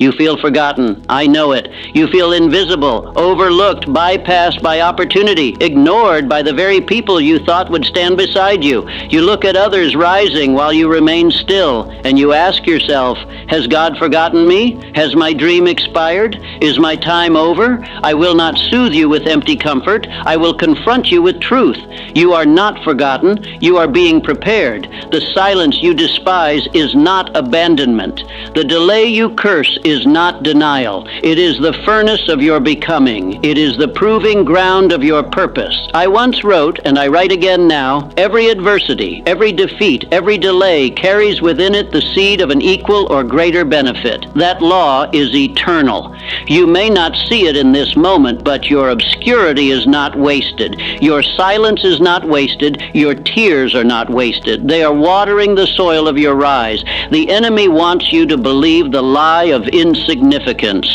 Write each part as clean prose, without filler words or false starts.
You feel forgotten. I know it. You feel invisible, overlooked, bypassed by opportunity, ignored by the very people you thought would stand beside you. You look at others rising while you remain still, and you ask yourself, has God forgotten me? Has my dream expired? Is my time over? I will not soothe you with empty comfort. I will confront you with truth. You are not forgotten. You are being prepared. The silence you despise is not abandonment. The delay you curse is not denial. It is the furnace of your becoming. It is the proving ground of your purpose. I once wrote, and I write again now, every adversity, every defeat, every delay carries within it the seed of an equal or greater benefit. That law is eternal. You may not see it in this moment, but your obscurity is not wasted. Your silence is not wasted. Your tears are not wasted. They are watering the soil of your rise. The enemy wants you to believe the lie of insignificance.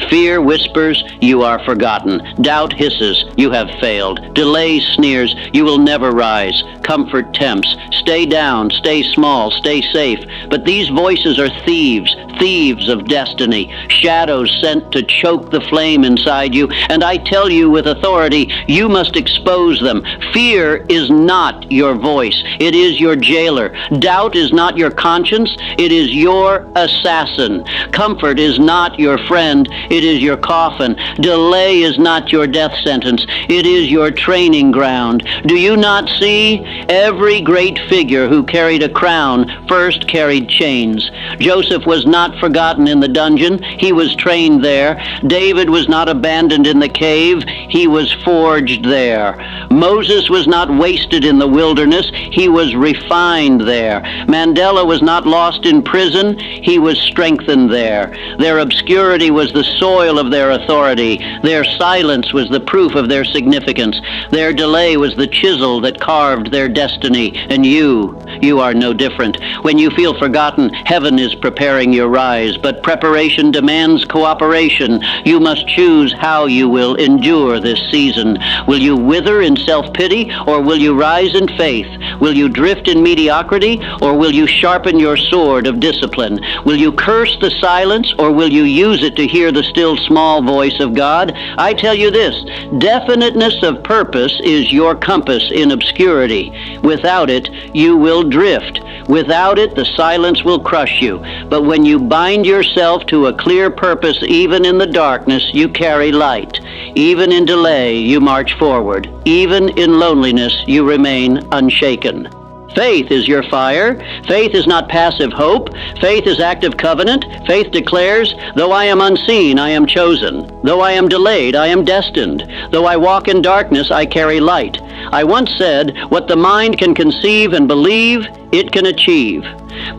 Fear whispers, you are forgotten. Doubt hisses, you have failed. Delay sneers, you will never rise. Comfort tempts, stay down, stay small, stay safe. But these voices are thieves, thieves of destiny, shadows sent to choke the flame inside you. And I tell you with authority, you must expose them. Fear is not your voice. It is your jailer. Doubt is not your conscience. It is your assassin. Comfort is not your friend. It is your coffin. Delay is not your death sentence. It is your training ground. Do you not see? Every great figure who carried a crown first carried chains. Joseph was not forgotten in the dungeon. He was trained there. David was not abandoned in the cave. He was forged there. Moses was not wasted in the wilderness. He was refined there. Mandela was not lost in prison. He was strengthened there. Their obscurity was the soil of their authority. Their silence was the proof of their significance. Their delay was the chisel that carved their destiny. And you are no different. When you feel forgotten, heaven is preparing your rise, but preparation demands cooperation. You must choose how you will endure this season. Will you wither in self-pity, or will you rise in faith? Will you drift in mediocrity, or will you sharpen your sword of discipline? Will you curse the silence, or will you use it to hear the still small voice of God? I tell you this, definiteness of purpose is your compass in obscurity. Without it, you will drift. Without it, the silence will crush you. But when you bind yourself to a clear purpose, even in the darkness, you carry light. Even in delay, you march forward. Even in loneliness, you remain unshaken. Faith is your fire. Faith is not passive hope. Faith is active covenant. Faith declares, though I am unseen, I am chosen. Though I am delayed, I am destined. Though I walk in darkness, I carry light. I once said, what the mind can conceive and believe, it can achieve.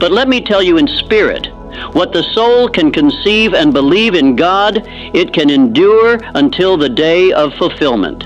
But let me tell you in spirit, what the soul can conceive and believe in God, it can endure until the day of fulfillment.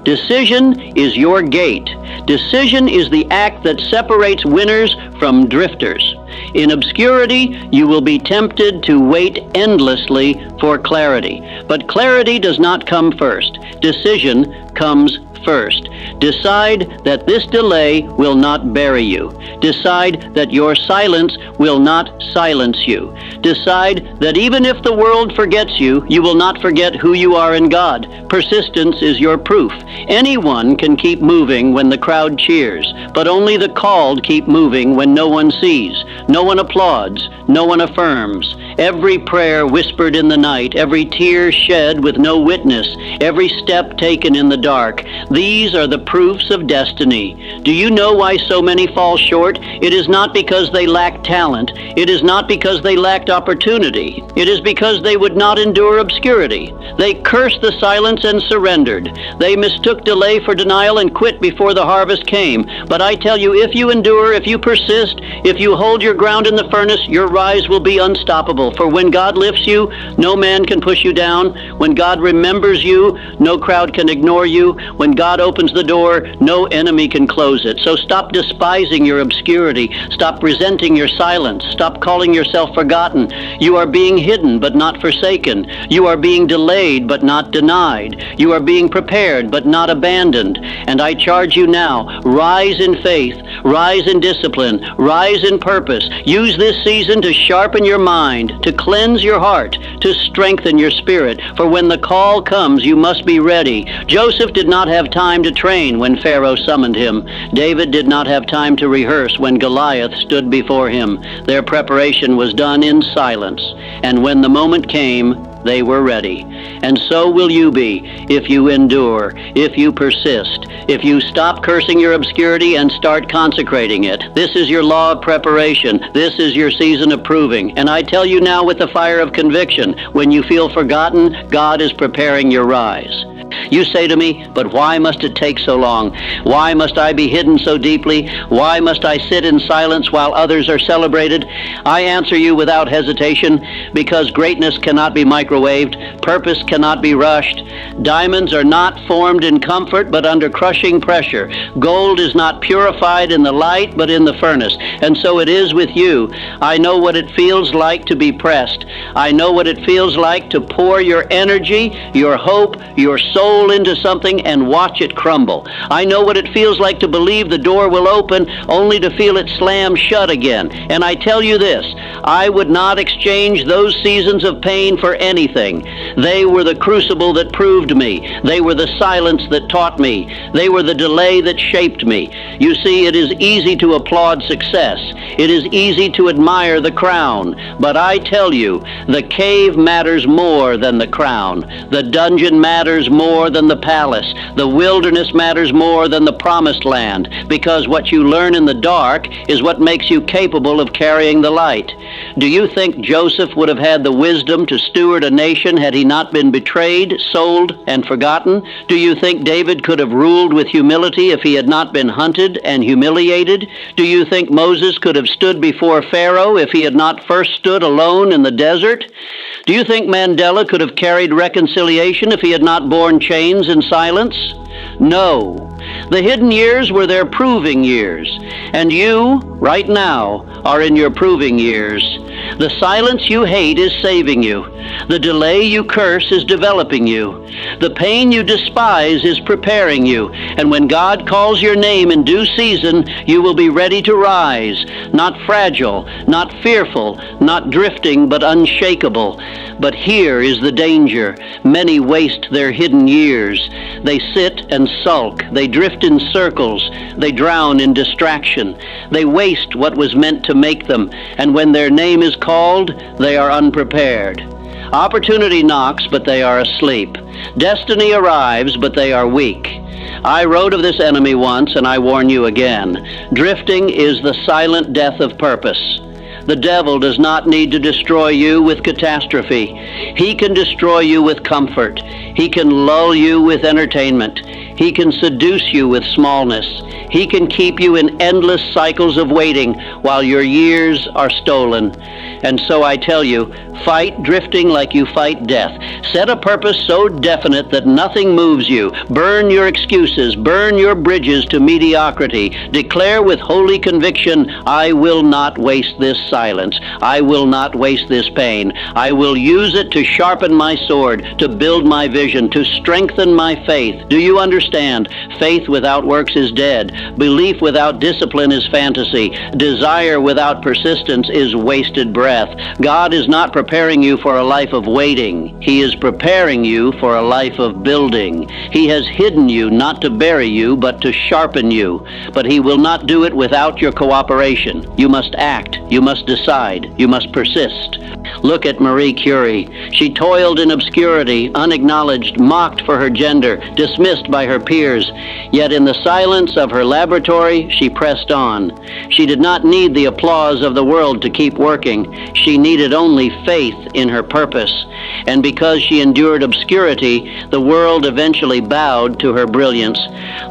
Decision is your gate. Decision is the act that separates winners from drifters. In obscurity, you will be tempted to wait endlessly for clarity. But clarity does not come first. Decision comes first. Decide that this delay will not bury you. Decide that your silence will not silence you. Decide that even if the world forgets you, you will not forget who you are in God. Persistence is your proof. Anyone can keep moving when the crowd cheers, but only the called keep moving when no one sees, no one applauds, no one affirms. Every prayer whispered in the night, every tear shed with no witness, every step taken in the dark. These are the proofs of destiny. Do you know why so many fall short? It is not because they lacked talent. It is not because they lacked opportunity. It is because they would not endure obscurity. They cursed the silence and surrendered. They mistook delay for denial and quit before the harvest came. But I tell you, if you endure, if you persist, if you hold your ground in the furnace, your rise will be unstoppable. For when God lifts you, no man can push you down. When God remembers you, no crowd can ignore you. When God opens the door, no enemy can close it. So stop despising your obscurity. Stop resenting your silence. Stop calling yourself forgotten. You are being hidden but not forsaken. You are being delayed but not denied. You are being prepared but not abandoned. And I charge you now, rise in faith, rise in discipline, rise in purpose. Use this season to to sharpen your mind, to cleanse your heart, to strengthen your spirit. For when the call comes, you must be ready. Joseph did not have time to train when Pharaoh summoned him. David did not have time to rehearse when Goliath stood before him. Their preparation was done in silence, and when the moment came, they were ready. And so will you be if you endure, if you persist, if you stop cursing your obscurity and start consecrating it. This is your law of preparation. This is your season of proving. And I tell you now with the fire of conviction, when you feel forgotten, God is preparing your rise. You say to me, but why must it take so long? Why must I be hidden so deeply? Why must I sit in silence while others are celebrated? I answer you without hesitation, because greatness cannot be microwaved, purpose cannot be rushed. Diamonds are not formed in comfort, but under crushing pressure. Gold is not purified in the light, but in the furnace. And so it is with you. I know what it feels like to be pressed. I know what it feels like to pour your energy, your hope, your soul into something and watch it crumble. I know what it feels like to believe the door will open only to feel it slam shut again. And I tell you this, I would not exchange those seasons of pain for anything. They were the crucible that proved me. They were the silence that taught me. They were the delay that shaped me. You see, it is easy to applaud success. It is easy to admire the crown. But I tell you, the cave matters more than the crown. The dungeon matters more than the palace. The wilderness matters more than the promised land, because what you learn in the dark is what makes you capable of carrying the light. Do you think Joseph would have had the wisdom to steward a nation had he not been betrayed, sold, and forgotten? Do you think David could have ruled with humility if he had not been hunted and humiliated? Do you think Moses could have stood before Pharaoh if he had not first stood alone in the desert? Do you think Mandela could have carried reconciliation if he had not borne chains in silence? No. The hidden years were their proving years, and you, right now, are in your proving years. The silence you hate is saving you. The delay you curse is developing you. The pain you despise is preparing you. And when God calls your name in due season, you will be ready to rise, not fragile, not fearful, not drifting, but unshakable. But here is the danger. Many waste their hidden years. They sit and sulk. They drift in circles. They drown in distraction. They waste what was meant to make them. And when their name is called, they are unprepared. Opportunity knocks, but they are asleep. Destiny arrives, but they are weak. I wrote of this enemy once, and I warn you again. Drifting is the silent death of purpose. The devil does not need to destroy you with catastrophe. He can destroy you with comfort. He can lull you with entertainment. He can seduce you with smallness. He can keep you in endless cycles of waiting while your years are stolen. And so I tell you, fight drifting like you fight death. Set a purpose so definite that nothing moves you. Burn your excuses. Burn your bridges to mediocrity. Declare with holy conviction, I will not waste this silence. I will not waste this pain. I will use it to sharpen my sword, to build my vision, to strengthen my faith. Do you understand? Faith without works is dead. Belief without discipline is fantasy. Desire without persistence is wasted breath. God is not preparing you for a life of waiting. He is preparing you for a life of building. He has hidden you not to bury you, but to sharpen you. But He will not do it without your cooperation. You must act. You must decide. You must persist. Look at Marie Curie. She toiled in obscurity, unacknowledged, mocked for her gender, dismissed by her peers. Yet in the silence of her laboratory, she pressed on. She did not need the applause of the world to keep working. She needed only faith in her purpose. And because she endured obscurity, the world eventually bowed to her brilliance.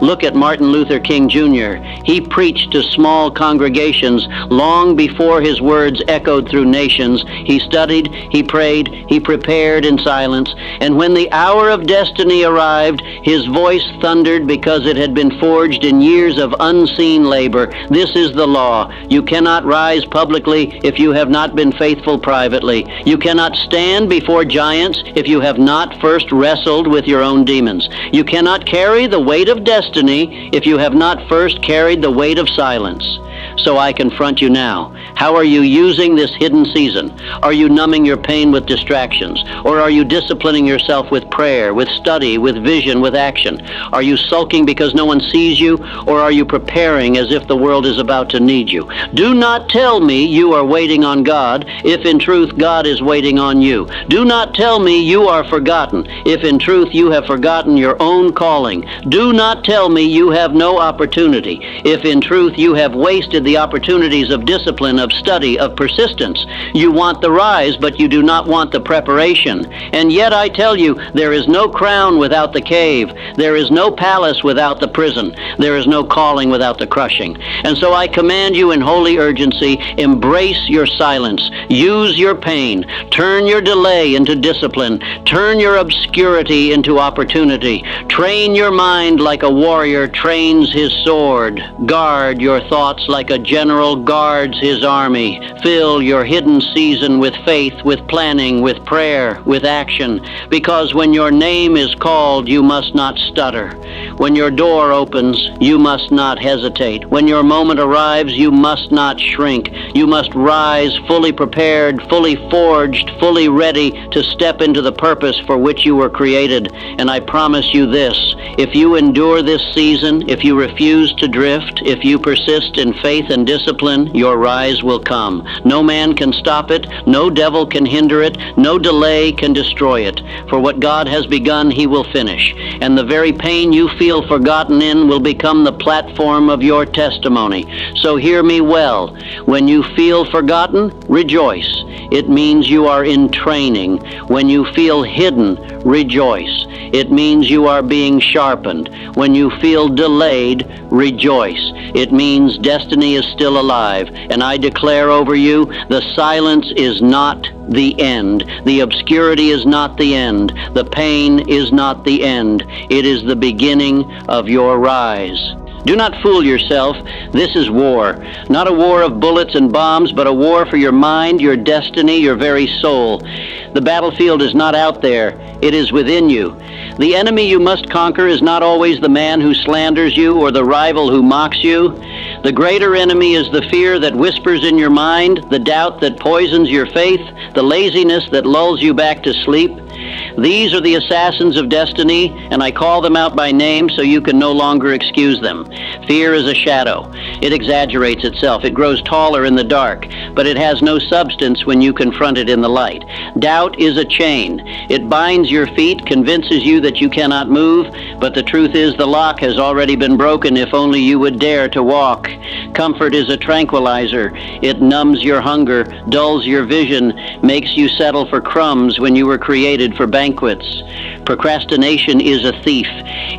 Look at Martin Luther King Jr. He preached to small congregations long before his words echoed through nations. He studied, he prayed, he prepared in silence, and when the hour of destiny arrived, his voice thundered because it had been forged in years of unseen labor. This is the law. You cannot rise publicly if you have not been faithful privately. You cannot stand before giants if you have not first wrestled with your own demons. You cannot carry the weight of destiny if you have not first carried the weight of silence. So I confront you now. How are you using this hidden season? Are you numbing your pain with distractions? Or are you disciplining yourself with prayer, with study, with vision, with action? Are you sulking because no one sees you? Or are you preparing as if the world is about to need you? Do not tell me you are waiting on God, if in truth God is waiting on you. Do not tell me you are forgotten, if in truth you have forgotten your own calling. Do not tell me you have no opportunity, if in truth you have wasted the opportunities of discipline, of study, of persistence. You want the rise, but you do not want the preparation. And yet I tell you, there is no crown without the cave. There is no palace without the prison. There is no calling without the crushing. And so I command you in holy urgency, embrace your silence. Use your pain. Turn your delay into discipline. Turn your obscurity into opportunity. Train your mind like a warrior trains his sword. Guard your thoughts like a general guards his army. Fill your hidden season with faith, with planning, with prayer, with action. Because when your name is called, you must not stutter. When your door opens, you must not hesitate. When your moment arrives, you must not shrink. You must rise fully prepared, fully forged, fully ready to step into the purpose for which you were created. And I promise you this, if you endure this season, if you refuse to drift, if you persist in faith and discipline, your rise will come. No man can stop it, no devil can hinder it, no delay can destroy it. For what God has begun, he will finish. And the very pain you feel forgotten in will become the platform of your testimony. So hear me well. When you feel forgotten, rejoice. It means you are in training. When you feel hidden, rejoice. It means you are being sharpened. When you feel delayed, rejoice. It means destiny is still alive. And I declare over you, the silence is not the end. The obscurity is not the end. The pain is not the end. It is the beginning of your rise. Do not fool yourself. This is war. Not a war of bullets and bombs, but a war for your mind, your destiny, your very soul. The battlefield is not out there. It is within you. The enemy you must conquer is not always the man who slanders you or the rival who mocks you. The greater enemy is the fear that whispers in your mind, the doubt that poisons your faith, the laziness that lulls you back to sleep. These are the assassins of destiny, and I call them out by name so you can no longer excuse them. Fear is a shadow. It exaggerates itself. It grows taller in the dark, but it has no substance when you confront it in the light. Doubt is a chain. It binds your feet, convinces you that you cannot move, but the truth is the lock has already been broken if only you would dare to walk. Comfort is a tranquilizer. It numbs your hunger, dulls your vision, makes you settle for crumbs when you were created for banquets. Procrastination is a thief.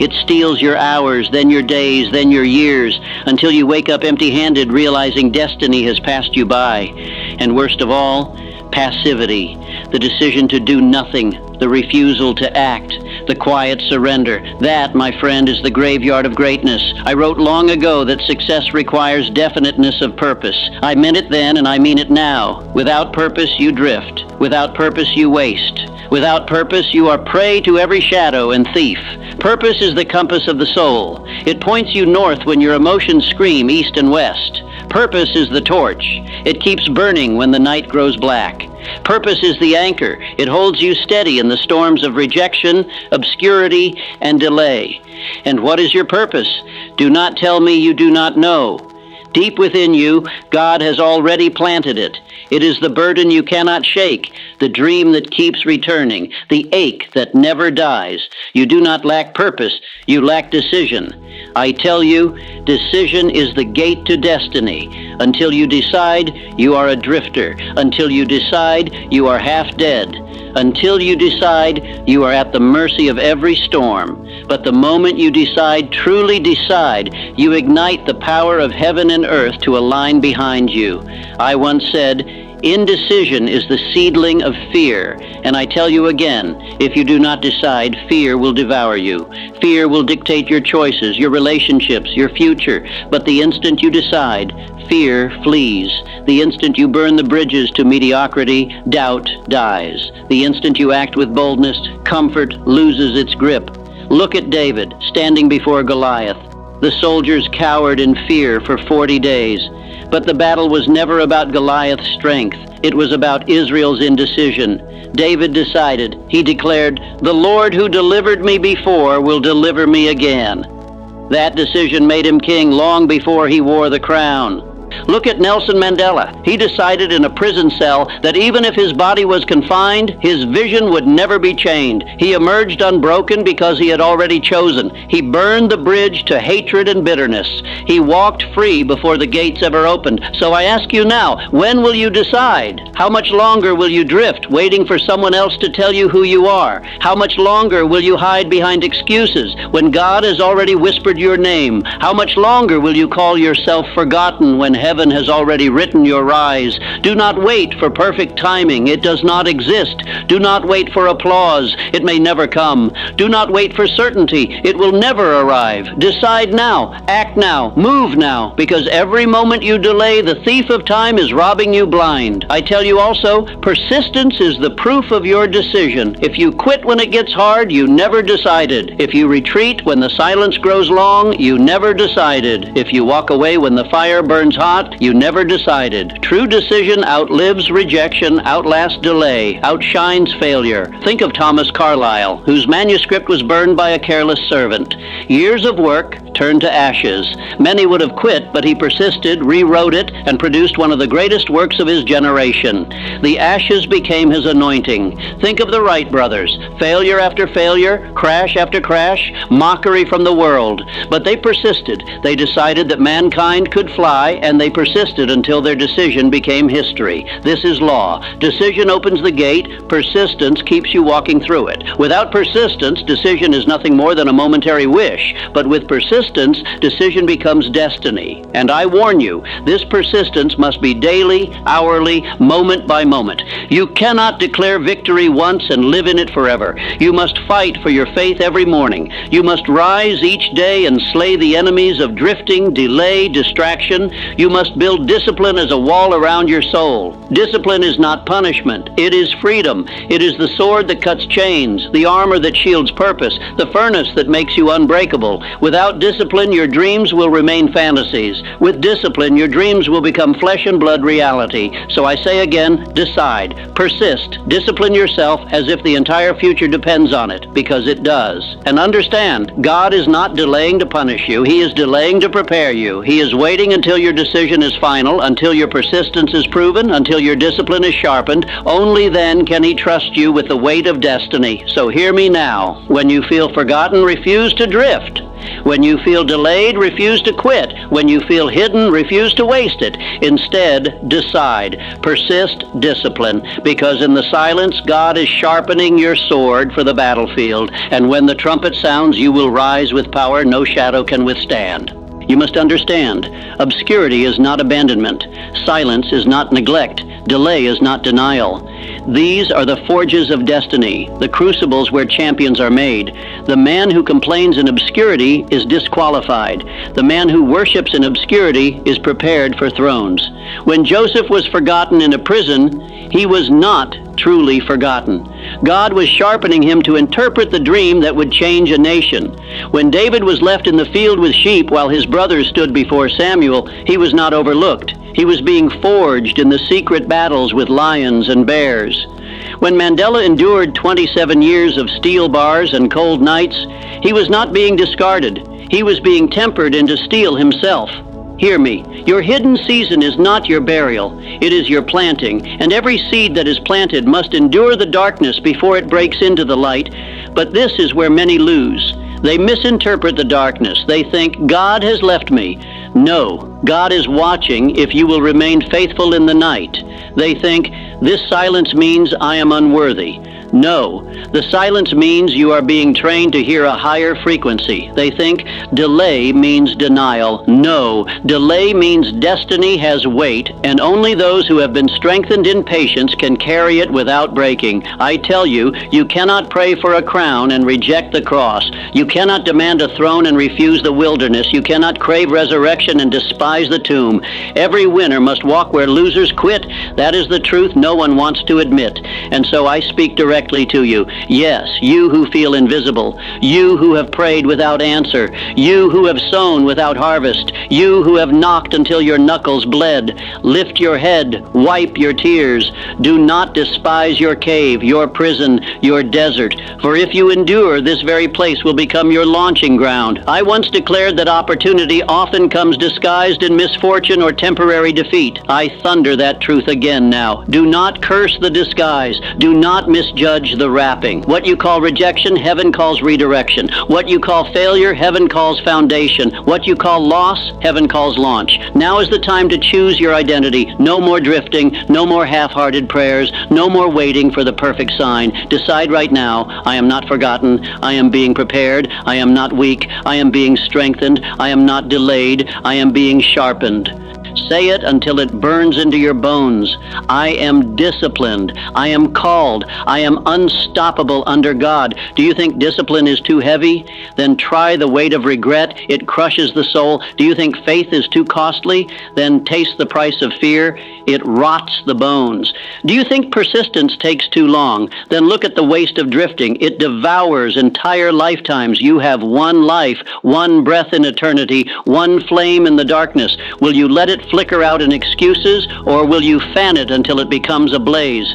It steals your hours, then your days, then your years, until you wake up empty-handed, realizing destiny has passed you by. And worst of all, passivity, the decision to do nothing, the refusal to act, the quiet surrender. That, my friend, is the graveyard of greatness. I wrote long ago that success requires definiteness of purpose. I meant it then, and I mean it now. Without purpose, you drift. Without purpose, you waste. Without purpose, you are prey to every shadow and thief. Purpose is the compass of the soul. It points you north when your emotions scream east and west. Purpose is the torch. It keeps burning when the night grows black. Purpose is the anchor. It holds you steady in the storms of rejection, obscurity, and delay. And what is your purpose? Do not tell me you do not know. Deep within you, God has already planted it. It is the burden you cannot shake, the dream that keeps returning, the ache that never dies. You do not lack purpose, you lack decision. I tell you, decision is the gate to destiny. Until you decide, you are a drifter. Until you decide, you are half dead. Until you decide, you are at the mercy of every storm. But the moment you decide, truly decide, you ignite the power of heaven and earth to align behind you. I once said, indecision is the seedling of fear. And I tell you again, if you do not decide, fear will devour you. Fear will dictate your choices, your relationships, your future. But the instant you decide, fear flees. The instant you burn the bridges to mediocrity, doubt dies. The instant you act with boldness, comfort loses its grip. Look at David, standing before Goliath. The soldiers cowered in fear for 40 days. But the battle was never about Goliath's strength. It was about Israel's indecision. David decided. He declared, "The Lord who delivered me before will deliver me again." That decision made him king long before he wore the crown. Look at Nelson Mandela. He decided in a prison cell that even if his body was confined, his vision would never be chained. He emerged unbroken because he had already chosen. He burned the bridge to hatred and bitterness. He walked free before the gates ever opened. So I ask you now, when will you decide? How much longer will you drift, waiting for someone else to tell you who you are? How much longer will you hide behind excuses when God has already whispered your name? How much longer will you call yourself forgotten when heaven has already written your rise? Do not wait for perfect timing. It does not exist. Do not wait for applause. It may never come. Do not wait for certainty. It will never arrive. Decide now. Act now. Move now. Because every moment you delay, the thief of time is robbing you blind. I tell you also, persistence is the proof of your decision. If you quit when it gets hard, you never decided. If you retreat when the silence grows long, you never decided. If you walk away when the fire burns hot, you never decided. True decision outlives rejection, outlasts delay, outshines failure. Think of Thomas Carlyle, whose manuscript was burned by a careless servant. Years of work turned to ashes. Many would have quit, but he persisted, rewrote it, and produced one of the greatest works of his generation. The ashes became his anointing. Think of the Wright brothers. Failure after failure, crash after crash, mockery from the world. But they persisted. They decided that mankind could fly, and they persisted until their decision became history. This is law. Decision opens the gate. Persistence keeps you walking through it. Without persistence, decision is nothing more than a momentary wish. But with persistence, decision becomes destiny. And I warn you, this persistence must be daily, hourly, moment by moment. You cannot declare victory once and live in it forever. You must fight for your faith every morning. You must rise each day and slay the enemies of drifting, delay, distraction. You must build discipline as a wall around your soul. Discipline is not punishment. It is freedom. It is the sword that cuts chains, the armor that shields purpose, the furnace that makes you unbreakable. Without discipline, your dreams will remain fantasies. With discipline, your dreams will become flesh and blood reality. So I say again, decide, persist, discipline yourself as if the entire future depends on it, because it does. And understand, God is not delaying to punish you. He is delaying to prepare you. He is waiting until your decision is final, until your persistence is proven, until your discipline is sharpened. Only then can He trust you with the weight of destiny. So hear me now. When you feel forgotten, refuse to drift. When you feel delayed, refuse to quit. When you feel hidden, refuse to waste it. Instead, decide. Persist, discipline. Because in the silence, God is sharpening your sword for the battlefield. And when the trumpet sounds, you will rise with power no shadow can withstand. You must understand, obscurity is not abandonment. Silence is not neglect. Delay is not denial. These are the forges of destiny, the crucibles where champions are made. The man who complains in obscurity is disqualified. The man who worships in obscurity is prepared for thrones. When Joseph was forgotten in a prison, he was not truly forgotten. God was sharpening him to interpret the dream that would change a nation. When David was left in the field with sheep while his brothers stood before Samuel, he was not overlooked. He was being forged in the secret battles with lions and bears. When Mandela endured 27 years of steel bars and cold nights, he was not being discarded. He was being tempered into steel himself. Hear me, your hidden season is not your burial, it is your planting, and every seed that is planted must endure the darkness before it breaks into the light. But this is where many lose. They misinterpret the darkness. They think, God has left me. No, God is watching if you will remain faithful in the night. They think, this silence means I am unworthy. No, the silence means you are being trained to hear a higher frequency. They think delay means denial. No, delay means destiny has weight, and only those who have been strengthened in patience can carry it without breaking. I tell you, you cannot pray for a crown and reject the cross. You cannot demand a throne and refuse the wilderness. You cannot crave resurrection and despise the tomb. Every winner must walk where losers quit. That is the truth no one wants to admit. And so I speak directly directly to you. Yes, you who feel invisible, you who have prayed without answer, you who have sown without harvest, you who have knocked until your knuckles bled. Lift your head, wipe your tears. Do not despise your cave, your prison, your desert, for if you endure, this very place will become your launching ground. I once declared that opportunity often comes disguised in misfortune or temporary defeat. I thunder that truth again now. Do not curse the disguise. Do not misjudge the wrapping. What you call rejection, heaven calls redirection. What you call failure, heaven calls foundation. What you call loss, heaven calls launch. Now is the time to choose your identity. No more drifting, no more half-hearted prayers, no more waiting for the perfect sign. Decide right now, I am not forgotten. I am being prepared. I am not weak. I am being strengthened. I am not delayed. I am being sharpened. Say it until it burns into your bones. I am disciplined. I am called. I am unstoppable under God. Do you think discipline is too heavy? Then try the weight of regret. It crushes the soul. Do you think faith is too costly? Then taste the price of fear. It rots the bones. Do you think persistence takes too long? Then look at the waste of drifting. It devours entire lifetimes. You have one life, one breath in eternity, one flame in the darkness. Will you let it flicker out in excuses, or will you fan it until it becomes a blaze?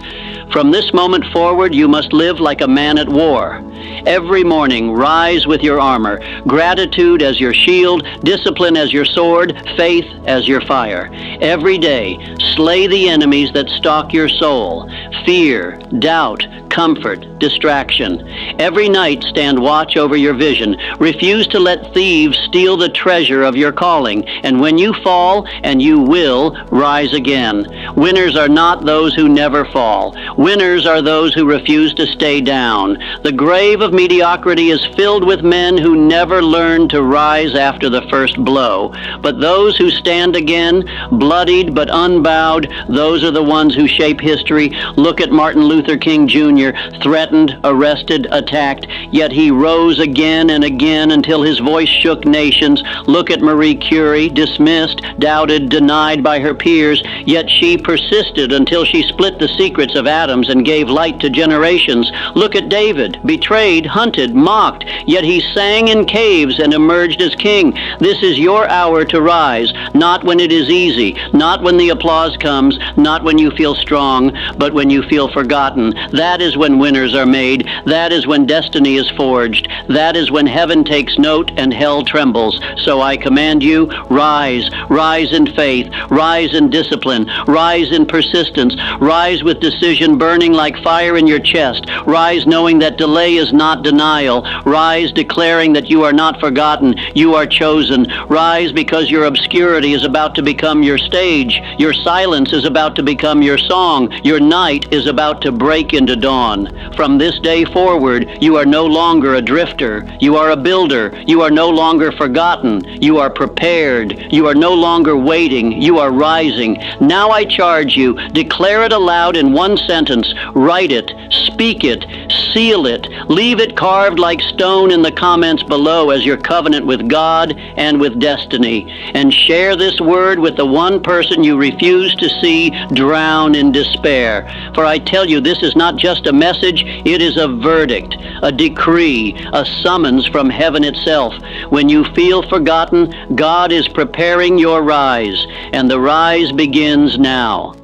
From this moment forward, you must live like a man at war. Every morning, rise with your armor, gratitude as your shield, discipline as your sword, faith as your fire. Every day, slay the enemies that stalk your soul: fear, doubt, comfort, distraction. Every night, stand watch over your vision. Refuse to let thieves steal the treasure of your calling. And when you fall, and you will, rise again. Winners are not those who never fall. Winners are those who refuse to stay down. The grave of mediocrity is filled with men who never learn to rise after the first blow. But those who stand again, bloodied but unbowed, those are the ones who shape history. Look at Martin Luther King Jr., threatened, arrested, attacked, yet he rose again and again until his voice shook nations. Look at Marie Curie, dismissed, doubted, denied by her peers, yet she persisted until she split the secrets of atoms and gave light to generations. Look at David, betrayed, hunted, mocked, yet he sang in caves and emerged as king. This is your hour to rise, not when it is easy, not when the applause comes, not when you feel strong, but when you feel forgotten. That is when winners are made. That is when destiny is forged. That is when heaven takes note and hell trembles. So I command you, rise. Rise in faith. Rise in discipline. Rise in persistence. Rise with decision burning like fire in your chest. Rise knowing that delay is not denial. Rise declaring that you are not forgotten. You are chosen. Rise because your obscurity is about to become your stage. Your silence is about to become your song. Your night is about to break into dawn. From this day forward, you are no longer a drifter. You are a builder. You are no longer forgotten. You are prepared. You are no longer waiting. You are rising. Now I charge you, declare it aloud in one sentence. Write it, speak it, seal it, leave it carved like stone in the comments below as your covenant with God and with destiny. And share this word with the one person you refuse to see drown in despair. For I tell you, this is not just a message, it is a verdict, a decree, a summons from heaven itself. When you feel forgotten, God is preparing your rise, and the rise begins now.